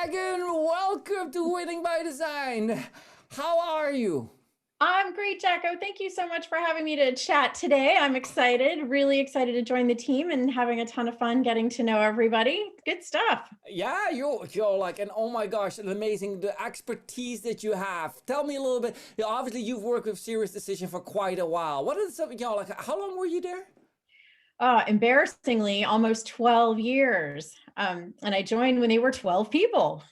Megan, welcome to Winning by Design. How are you? I'm great, Jacko. Thank you so much for having me to chat today. I'm excited, really excited to join the team and having a ton of fun getting to know everybody. Good stuff. Yeah, you're like, and oh my gosh, an amazing the expertise that you have. Tell me a little bit. Obviously, you've worked with Serious Decision for quite a while. What is some, like? How long were you there? Embarrassingly, almost 12 years. And I joined when they were 12 people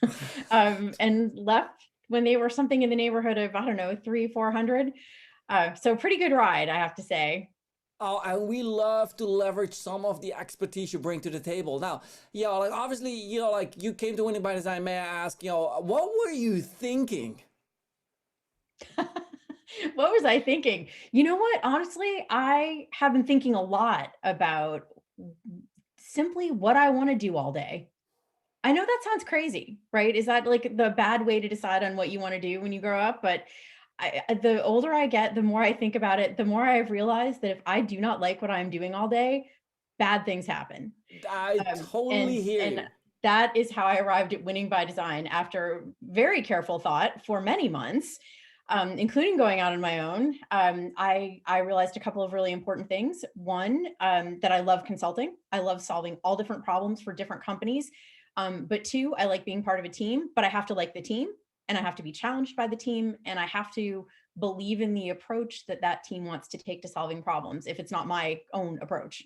and left when they were something in the neighborhood of, I don't know, 400. So pretty good ride, I have to say. Oh, and we love to leverage some of the expertise you bring to the table. Now, like obviously, like you came to Winning by Design. May I ask, what were you thinking? What was I thinking? You know what? Honestly, I have been thinking a lot about simply what I want to do all day. I know that sounds crazy, right? Is that like the bad way to decide on what you want to do when you grow up? But the older I get, the more I think about it, the more I've realized that if I do not like what I'm doing all day, bad things happen. I Um, and totally hear and you. that is how I arrived at Winning by Design after very careful thought for many months, including going out on my own. I realized a couple of really important things. One, that I love consulting. I love solving all different problems for different companies. But two, I like being part of a team, but I have to like the team and I have to be challenged by the team and I have to believe in the approach that that team wants to take to solving problems if it's not my own approach.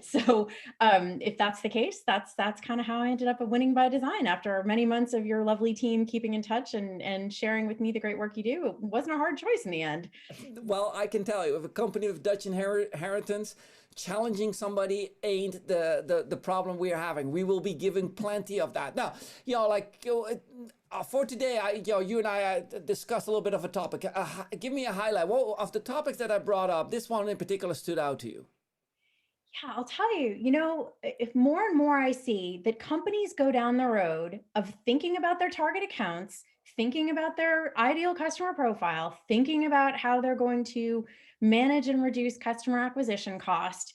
So if that's the case, that's kind of how I ended up at Winning by Design after many months of your lovely team keeping in touch and sharing with me the great work you do. It wasn't a hard choice in the end. Well, I can tell you, with a company with Dutch inheritance, challenging somebody ain't the problem we are having. We will be giving plenty of that. Now, for today, you and I discussed a little bit of a topic. Give me a highlight. What of the topics that I brought up? This one in particular stood out to you. Yeah, I'll tell you, if more and more I see that companies go down the road of thinking about their target accounts, thinking about their ideal customer profile, thinking about how they're going to manage and reduce customer acquisition cost,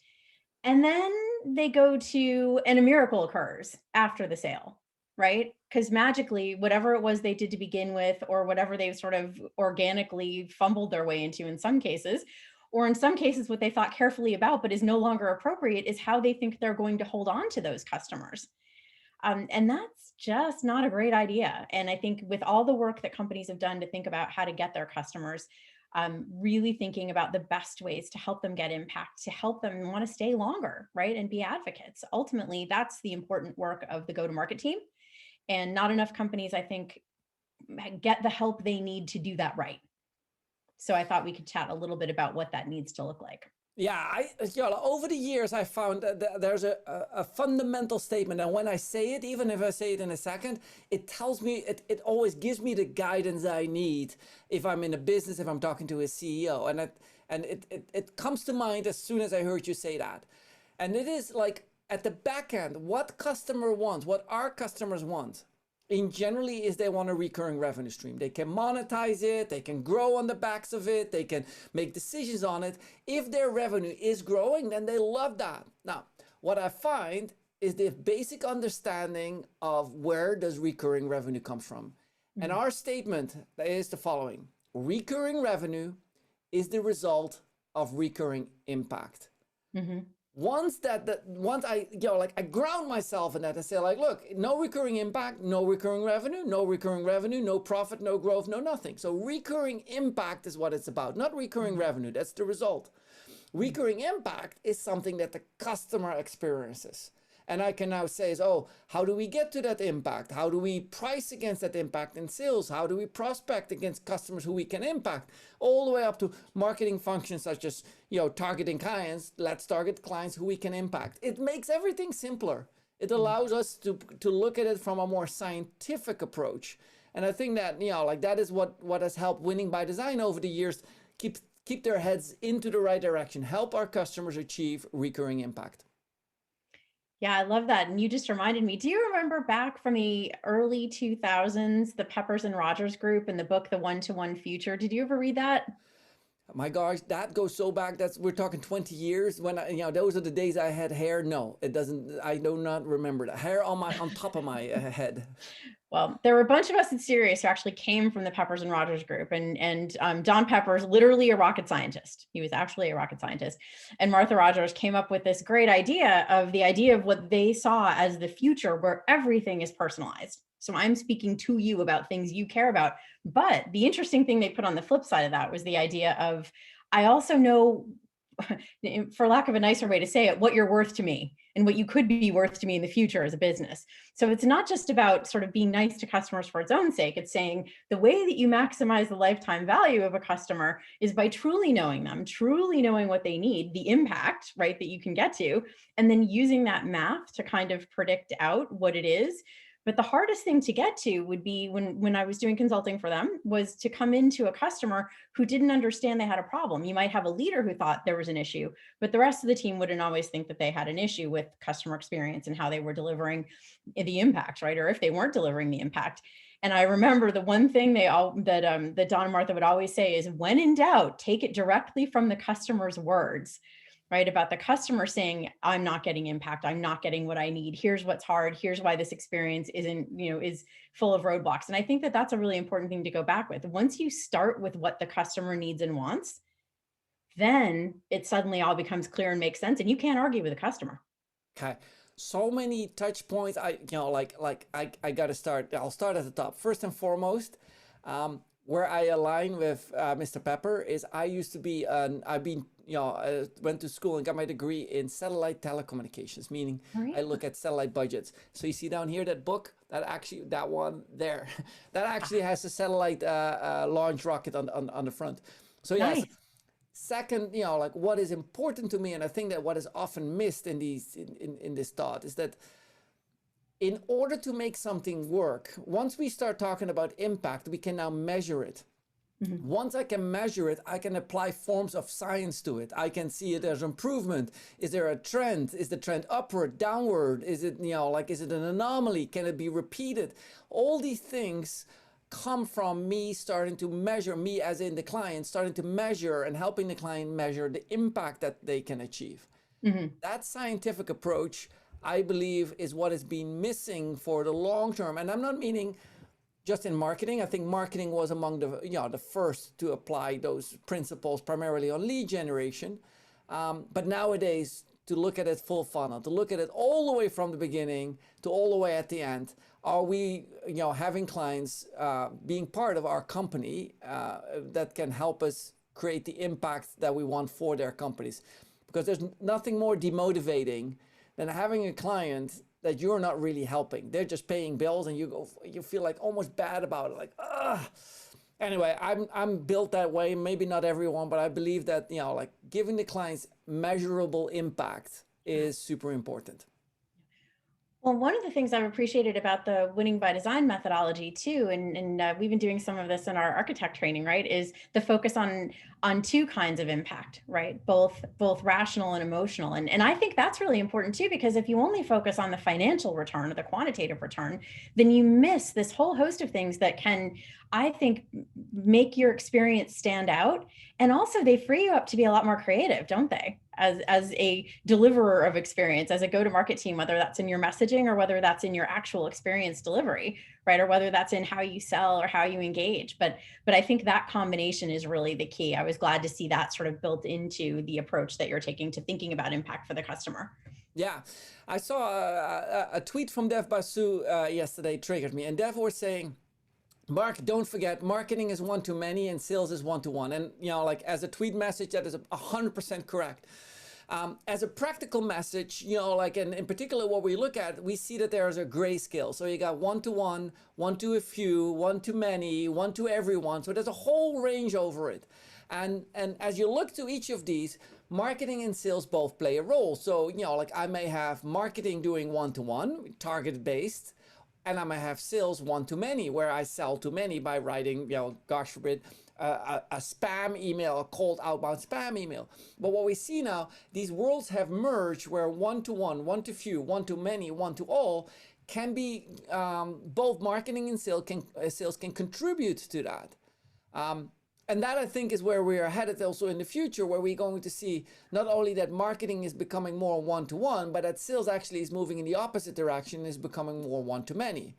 and then they go to, and a miracle occurs after the sale, right? Because magically, whatever it was they did to begin with, or whatever they've sort of organically fumbled their way into in some cases, or in some cases, what they thought carefully about but is no longer appropriate is how they think they're going to hold on to those customers. And that's just not a great idea. And I think with all the work that companies have done to think about how to get their customers, really thinking about the best ways to help them get impact, to help them want to stay longer, right? And be advocates. Ultimately, that's the important work of the go to market team. And not enough companies, I think, get the help they need to do that right. So I thought we could chat a little bit about what that needs to look like. Yeah, over the years I found that there's a fundamental statement, and when I say it, even if I say it in a second, it tells me it always gives me the guidance I need if I'm in a business, if I'm talking to a CEO, and it comes to mind as soon as I heard you say that, and it is like at the back end, what customer wants, what our customers want in generally is they want a recurring revenue stream. They can monetize it, they can grow on the backs of it, they can make decisions on it. If their revenue is growing, then they love that. Now, what I find is the basic understanding of where does recurring revenue come from. And Mm-hmm. our statement is the following: recurring revenue is the result of recurring impact. Mm-hmm. Once I like I ground myself in that and say, like, look, no recurring impact, no recurring revenue, no recurring revenue, no profit, no growth, no nothing. So recurring impact is what it's about, not recurring revenue. That's the result. Recurring impact is something that the customer experiences. And I can now say, oh, how do we get to that impact? How do we price against that impact in sales? How do we prospect against customers who we can impact? All the way up to marketing functions such as, targeting clients. Let's target clients who we can impact. It makes everything simpler. It allows us to look at it from a more scientific approach. And I think that, like that is what has helped Winning by Design over the years keep their heads into the right direction, help our customers achieve recurring impact. Yeah, I love that. And you just reminded me, do you remember back from the early 2000s, the Peppers and Rogers group and the book, The One-to-One Future? Did you ever read that? My gosh, that goes so back. We're talking 20 years when those are the days I had hair. No, it doesn't. I do not remember the hair on top of my head. Well, there were a bunch of us in Sirius who actually came from the Peppers and Rogers group, and Don Pepper's literally a rocket scientist. He was actually a rocket scientist, and Martha Rogers came up with this great idea of what they saw as the future, where everything is personalized. So I'm speaking to you about things you care about. But the interesting thing they put on the flip side of that was the idea of, I also know, for lack of a nicer way to say it, what you're worth to me and what you could be worth to me in the future as a business. So it's not just about sort of being nice to customers for its own sake. It's saying the way that you maximize the lifetime value of a customer is by truly knowing them, truly knowing what they need, the impact, right, that you can get to, and then using that math to kind of predict out what it is. But the hardest thing to get to would be when I was doing consulting for them, was to come into a customer who didn't understand they had a problem. You might have a leader who thought there was an issue, but the rest of the team wouldn't always think that they had an issue with customer experience and how they were delivering the impact, right? Or if they weren't delivering the impact. And I remember the one thing that Don and Martha would always say is, when in doubt, take it directly from the customer's words, right? About the customer saying, I'm not getting impact. I'm not getting what I need. Here's what's hard. Here's why this experience is full of roadblocks. And I think that that's a really important thing to go back with. Once you start with what the customer needs and wants, then it suddenly all becomes clear and makes sense. And you can't argue with a customer. Okay. So many touch points. I got to start. I'll start at the top. First and foremost, where I align with Mr. Pepper is I used to be went to school and got my degree in satellite telecommunications, meaning I look at satellite budgets. So you see down here that book, that one there, that actually has a satellite launch rocket on the front. So yes. Nice. Second, what is important to me, and I think that what is often missed in this thought is that in order to make something work, once we start talking about impact, we can now measure it. Mm-hmm. Once I can measure it, I can apply forms of science to it. I can see it as improvement. Is there a trend? Is the trend upward, downward? Is it, is it an anomaly? Can it be repeated? All these things come from me starting to measure, me as in the client, starting to measure and helping the client measure the impact that they can achieve. Mm-hmm. That scientific approach, I believe, is what has been missing for the long term. And I'm not meaning just in marketing. I think marketing was among the first to apply those principles primarily on lead generation. But nowadays, to look at it full funnel, to look at it all the way from the beginning to all the way at the end. Are we, having clients being part of our company that can help us create the impact that we want for their companies? Because there's nothing more demotivating than having a client that you're not really helping. They're just paying bills, and you feel like almost bad about it, like, ugh. Anyway, I'm built that way. Maybe not everyone, but I believe that giving the clients measurable impact is super important. Well, one of the things I've appreciated about the winning by design methodology too, and we've been doing some of this in our architect training, right, is the focus on two kinds of impact, right? Both rational and emotional. And I think that's really important too, because if you only focus on the financial return or the quantitative return, then you miss this whole host of things that can, I think, make your experience stand out. And also they free you up to be a lot more creative, don't they? As a deliverer of experience, as a go-to-market team, whether that's in your messaging or whether that's in your actual experience delivery, right? Or whether that's in how you sell or how you engage. But I think that combination is really the key. I was glad to see that sort of built into the approach that you're taking to thinking about impact for the customer. Yeah, I saw a tweet from Dev Basu yesterday, triggered me. And Dev was saying, Mark, don't forget, marketing is one-to-many and sales is one-to-one. And, as a tweet message, that is 100% correct. As a practical message, and in particular what we look at, we see that there is a gray scale. So you got one-to-one, one to a few, one to many, one to everyone. So there's a whole range over it. And as you look to each of these, marketing and sales both play a role. So, I may have marketing doing one-to-one, target-based, and I might have sales one-to-many, where I sell to many by writing, gosh forbid, a spam email, a cold outbound spam email. But what we see now, these worlds have merged where one-to-one, one-to-few, one-to-many, one-to-all can be, both marketing and sales can contribute to that. And that I think is where we are headed also in the future, where we're going to see not only that marketing is becoming more one-to-one, but that sales actually is moving in the opposite direction, is becoming more one-to-many.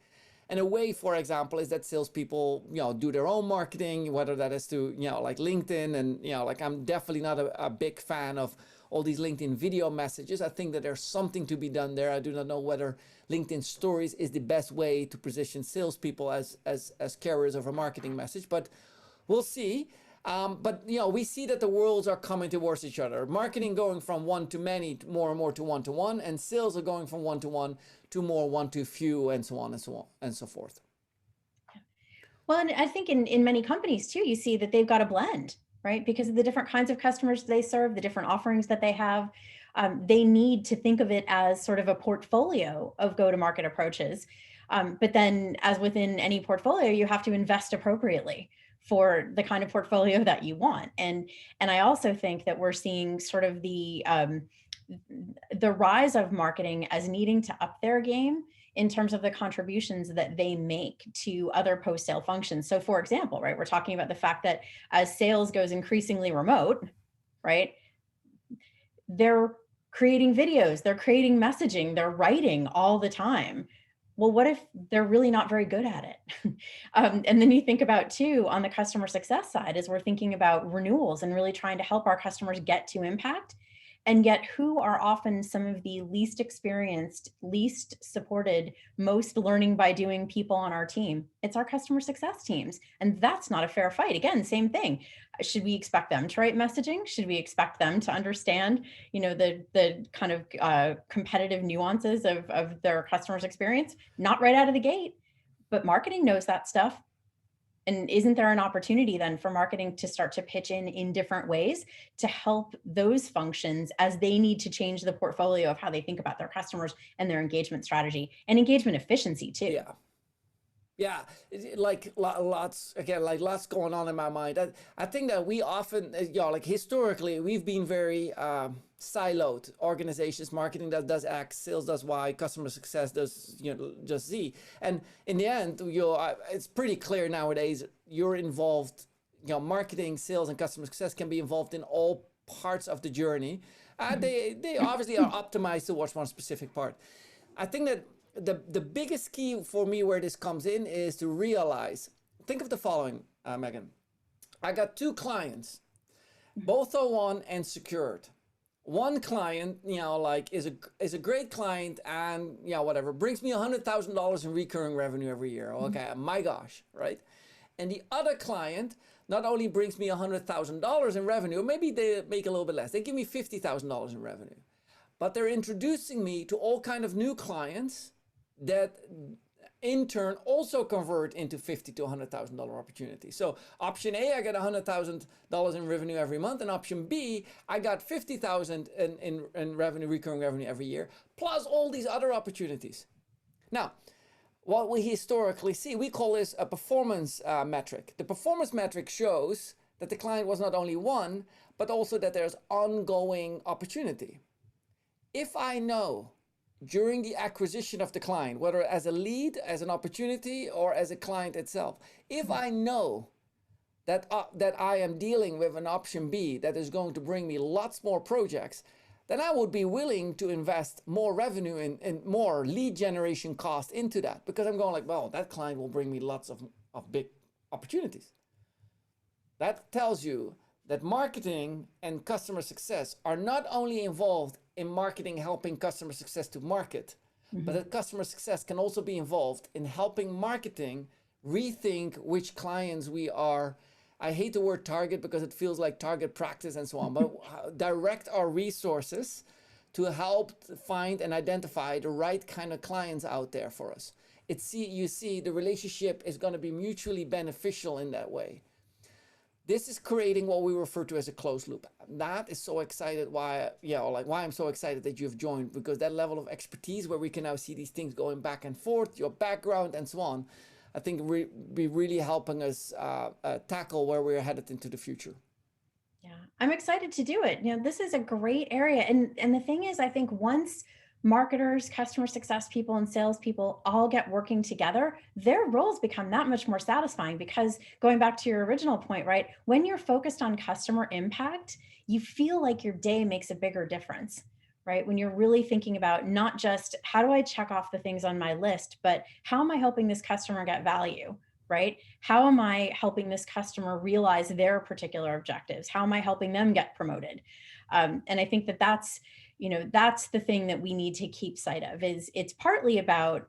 And a way, for example, is that salespeople, do their own marketing, whether that is to, like LinkedIn, and, like I'm definitely not a big fan of all these LinkedIn video messages. I think that there's something to be done there. I do not know whether LinkedIn stories is the best way to position salespeople as carriers of a marketing message, but we'll see. But we see that the worlds are coming towards each other. Marketing going from one to many, more and more to one, and sales are going from one to more one to few, and so on and so on and so forth. Well, and I think in many companies too, you see that they've got a blend, right? Because of the different kinds of customers they serve, the different offerings that they have. They need to think of it as sort of a portfolio of go-to-market approaches. But then, as within any portfolio, you have to invest appropriately for the kind of portfolio that you want. And I also think that we're seeing sort of the rise of marketing as needing to up their game in terms of the contributions that they make to other post-sale functions. So for example, right, we're talking about the fact that as sales goes increasingly remote, right, they're creating videos, they're creating messaging, they're writing all the time. Well, what if they're really not very good at it? And then you think about too, on the customer success side, as we're thinking about renewals and really trying to help our customers get to impact. And yet, who are often some of the least experienced, least supported, most learning by doing people on our team? It's our customer success teams. And that's not a fair fight. Again, same thing. Should we expect them to write messaging? Should we expect them to understand, the kind of competitive nuances of their customers' experience? Not right out of the gate, but marketing knows that stuff. And isn't there an opportunity then for marketing to start to pitch in different ways to help those functions as they need to change the portfolio of how they think about their customers and their engagement strategy and engagement efficiency too? Yeah. Yeah, like lots going on in my mind. I think that we often, like historically, we've been very siloed organizations. Marketing does X, sales does Y, customer success does just Z. And in the end, it's pretty clear nowadays you're involved. Marketing, sales, and customer success can be involved in all parts of the journey. They obviously are optimized towards one specific part. I think that the biggest key for me where this comes in is to realize, think of the following, Megan. I got two clients, both are won and secured. One client, is a great client and whatever, brings me $100,000 in recurring revenue every year. Okay, my gosh, right? And the other client not only brings me $100,000 in revenue, maybe they make a little bit less. They give me $50,000 in revenue, but they're introducing me to all kind of new clients that in turn also convert into $50,000 to $100,000 opportunities. So option A, I get $100,000 in revenue every month, and option B, I got $50,000 in revenue, recurring revenue every year, plus all these other opportunities. Now, what we historically see, we call this a performance metric. The performance metric shows that the client was not only won, but also that there's ongoing opportunity. If I know during the acquisition of the client, whether as a lead, as an opportunity, or as a client itself, if I know that I am dealing with an option B that is going to bring me lots more projects, then I would be willing to invest more revenue and more lead generation cost into that, because I'm going like, well, that client will bring me lots of big opportunities. That tells you that marketing and customer success are not only involved in marketing helping customer success to market, but that customer success can also be involved in helping marketing rethink which clients we are. I hate the word target because it feels like target practice and so on, but direct our resources to help find and identify the right kind of clients out there for us. You see, the relationship is going to be mutually beneficial in that way. This is creating what we refer to as a closed loop. That is so excited why I'm so excited that you've joined, because that level of expertise where we can now see these things going back and forth, your background and so on, I think be really helping us tackle where we're headed into the future. Yeah, I'm excited to do it. This is a great area. And the thing is, I think once marketers, customer success people, and salespeople all get working together, their roles become that much more satisfying because going back to your original point, right? When you're focused on customer impact, you feel like your day makes a bigger difference, right? When you're really thinking about not just how do I check off the things on my list, but how am I helping this customer get value? Right? How am I helping this customer realize their particular objectives? How am I helping them get promoted? And I think that that's the thing that we need to keep sight of. Is it's partly about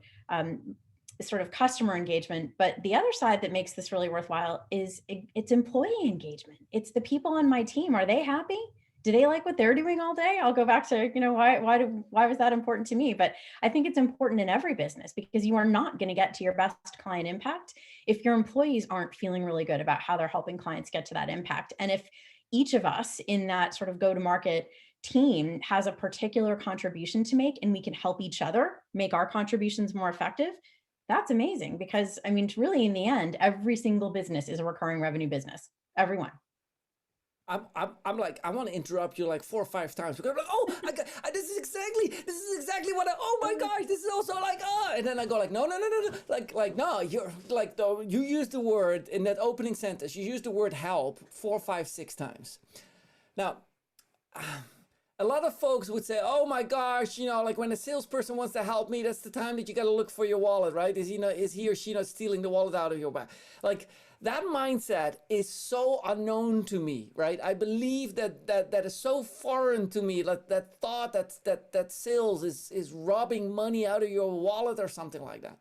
sort of customer engagement, but the other side that makes this really worthwhile is it's employee engagement. It's the people on my team. Are they happy? Do they like what they're doing all day? I'll go back to, why was that important to me? But I think it's important in every business because you are not going to get to your best client impact if your employees aren't feeling really good about how they're helping clients get to that impact. And if each of us in that sort of go-to-market team has a particular contribution to make and we can help each other make our contributions more effective, that's amazing. Because I mean, really in the end, every single business is a recurring revenue business. Everyone. I'm like, I want to interrupt you like 4 or 5 times because I'm like, oh, this is exactly what oh my gosh, this is also like, and then I go like, no, no, you're like, though you used the word in that opening sentence, you used the word help 4, 5, 6 times. Now, a lot of folks would say, oh my gosh, like when a salesperson wants to help me, that's the time that you got to look for your wallet, right? Is he or she not stealing the wallet out of your back? Like, that mindset is so unknown to me, right? I believe that is so foreign to me, that thought that sales is robbing money out of your wallet or something like that.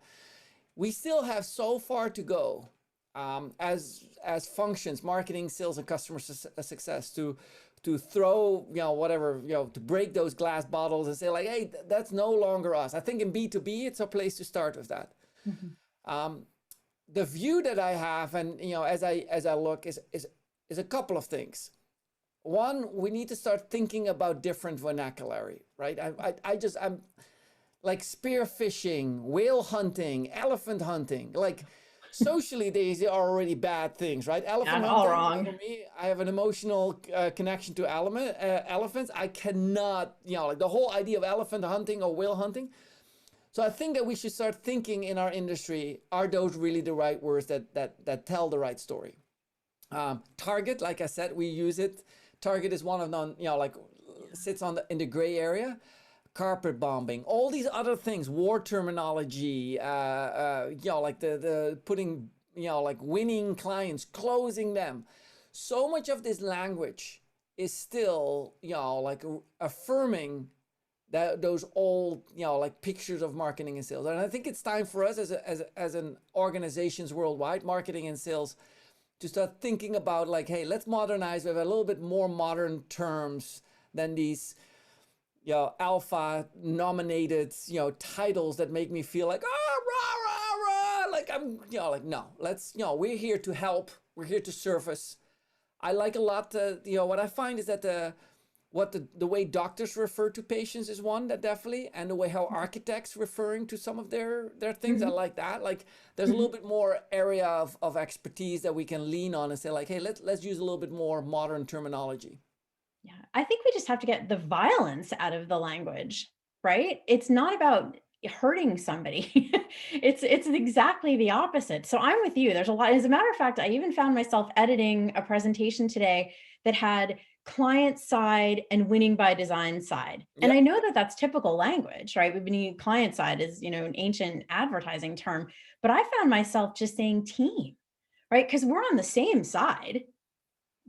We still have so far to go as functions, marketing, sales, and customer success to throw, whatever, to break those glass bottles and say like, hey, that's no longer us. I think in B2B, it's a place to start with that. Mm-hmm. The view that I have, and as I look, is a couple of things. One, we need to start thinking about different vernacular, right? I'm like spear fishing, whale hunting, elephant hunting. Like socially, these are already bad things, right? Elephant hunting. All wrong. For me, I have an emotional connection to elephants. I cannot, like the whole idea of elephant hunting or whale hunting. So I think that we should start thinking in our industry, are those really the right words that tell the right story? Target, like I said, we use it. Target is one of them, sits in the gray area. Carpet bombing, all these other things, war terminology, like the putting, like winning clients, closing them. So much of this language is still, like affirming that those old, like pictures of marketing and sales. And I think it's time for us as an organizations worldwide, marketing and sales, to start thinking about like, hey, let's modernize with a little bit more modern terms than these, alpha nominated, titles that make me feel like, rah, rah, rah. Like I'm, like, no, let's, we're here to help. We're here to service. I like a lot, what I find is that the way doctors refer to patients is one that definitely, and the way how architects referring to some of their things, mm-hmm. I like that. Like there's a little bit more area of expertise that we can lean on and say like, hey, let's use a little bit more modern terminology. Yeah, I think we just have to get the violence out of the language, right? It's not about hurting somebody. it's exactly the opposite. So I'm with you. There's a lot. As a matter of fact, I even found myself editing a presentation today that had client side and winning by design side. Yep. And I know that that's typical language, right? We've been using client side as, an ancient advertising term, but I found myself just saying team, right? Because we're on the same side.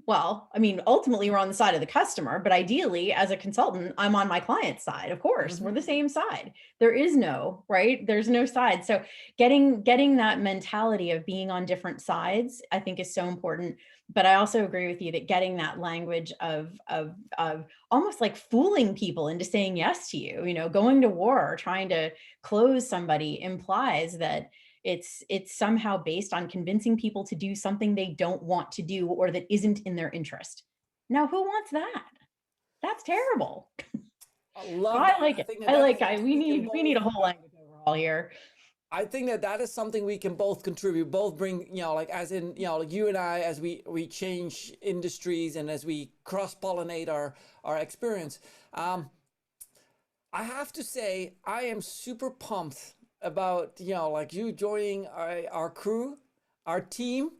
Well, I mean, ultimately we're on the side of the customer, but ideally as a consultant, I'm on my client's side. Of course, mm-hmm. We're the same side. There is no, right? There's no side. So getting that mentality of being on different sides, I think is so important. But I also agree with you that getting that language of almost like fooling people into saying yes to you, going to war, or trying to close somebody implies that it's somehow based on convincing people to do something they don't want to do or that isn't in their interest. Now, who wants that? That's terrible. I love that. I like it. We need a whole language overhaul here. I think that is something we can both contribute, both bring, like as in, like you and I, as we change industries and as we cross-pollinate our experience. I have to say, I am super pumped about, like you joining our crew, our team.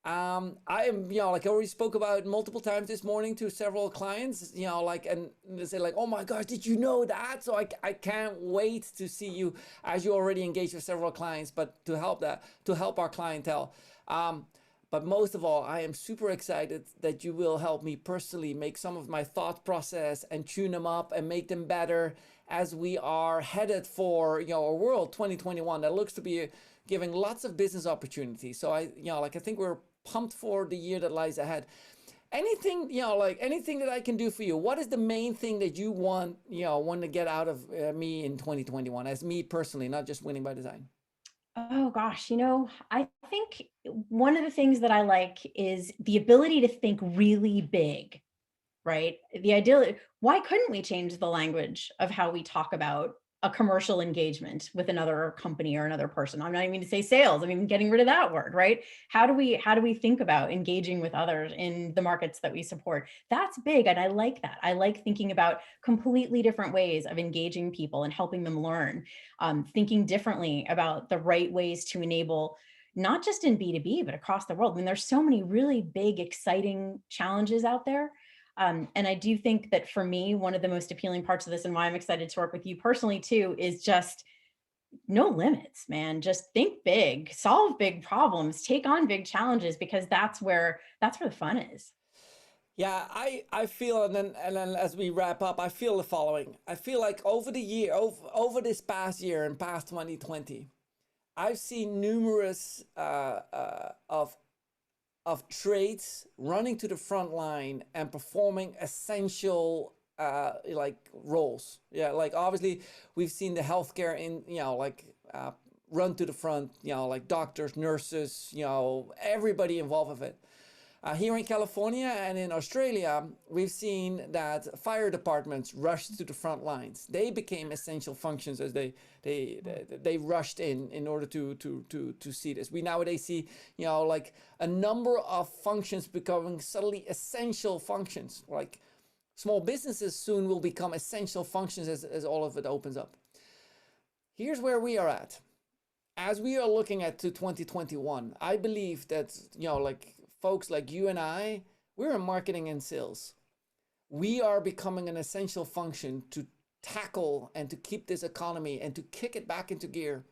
I am, like I already spoke about multiple times this morning to several clients, like, and they say like, oh my gosh, did you know that? So I can't wait to see you as you already engaged with several clients, but to help our clientele. Um, but most of all, I am super excited that you will help me personally make some of my thought process and tune them up and make them better as we are headed for, a world 2021 that looks to be giving lots of business opportunities. So like I think we're pumped for the year that lies ahead. Anything, like anything that I can do for you. What is the main thing that you want to get out of me in 2021 as me personally, not just winning by design? Oh gosh, I think one of the things that I like is the ability to think really big, right? The ideal, why couldn't we change the language of how we talk about a commercial engagement with another company or another person? I'm not even to say sales. I'm even getting rid of that word, right? How do we think about engaging with others in the markets that we support? That's big. And I like that. I like thinking about completely different ways of engaging people and helping them learn, thinking differently about the right ways to enable not just in B2B, but across the world. I mean, there's so many really big, exciting challenges out there. And I do think that for me, one of the most appealing parts of this and why I'm excited to work with you personally too is just no limits, man. Just think big, solve big problems, take on big challenges because that's where the fun is. Yeah, I feel, and then as we wrap up, I feel the following. I feel like over this past year and past 2020, I've seen numerous of trades running to the front line and performing essential like roles. Yeah, like obviously we've seen the healthcare in like run to the front. Like doctors, nurses, everybody involved with it. Here in California and in Australia, we've seen that fire departments rushed to the front lines. They became essential functions as they rushed in order to see this. We nowadays see like a number of functions becoming suddenly essential functions. Like small businesses soon will become essential functions as all of it opens up. Here's where we are at. As we are looking at to 2021, I believe that like folks like you and I, we're in marketing and sales. We are becoming an essential function to tackle and to keep this economy and to kick it back into gear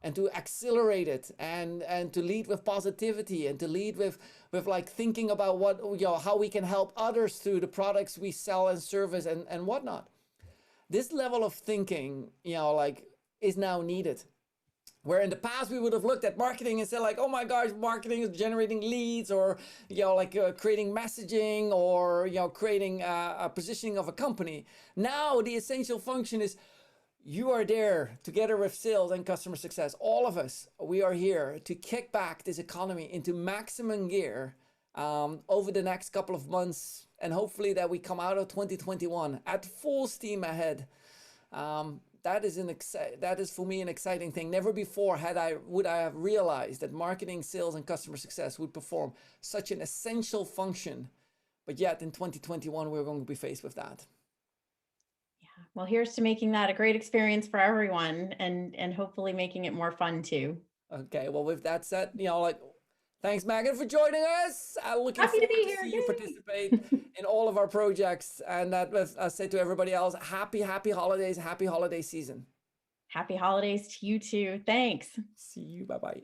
and to accelerate it and to lead with positivity and to lead with like thinking about what how we can help others through the products we sell and service and whatnot. This level of thinking, like is now needed. Where in the past we would have looked at marketing and said like, oh my gosh, marketing is generating leads or, like creating messaging or, creating a positioning of a company. Now the essential function is you are there together with sales and customer success. All of us, we are here to kick back this economy into maximum gear over the next couple of months. And hopefully that we come out of 2021 at full steam ahead. That is for me an exciting thing. Never before would I have realized that marketing, sales, and customer success would perform such an essential function. But yet in 2021, we're going to be faced with that. Yeah. Well, here's to making that a great experience for everyone and hopefully making it more fun too. Okay, well, with that said, like, thanks, Megan, for joining us. I'm looking Happy to forward be to here. see you participate Yay. in all of our projects. And that was, I say to everybody else, happy holidays, happy holiday season. Happy holidays to you too. Thanks. See you. Bye-bye.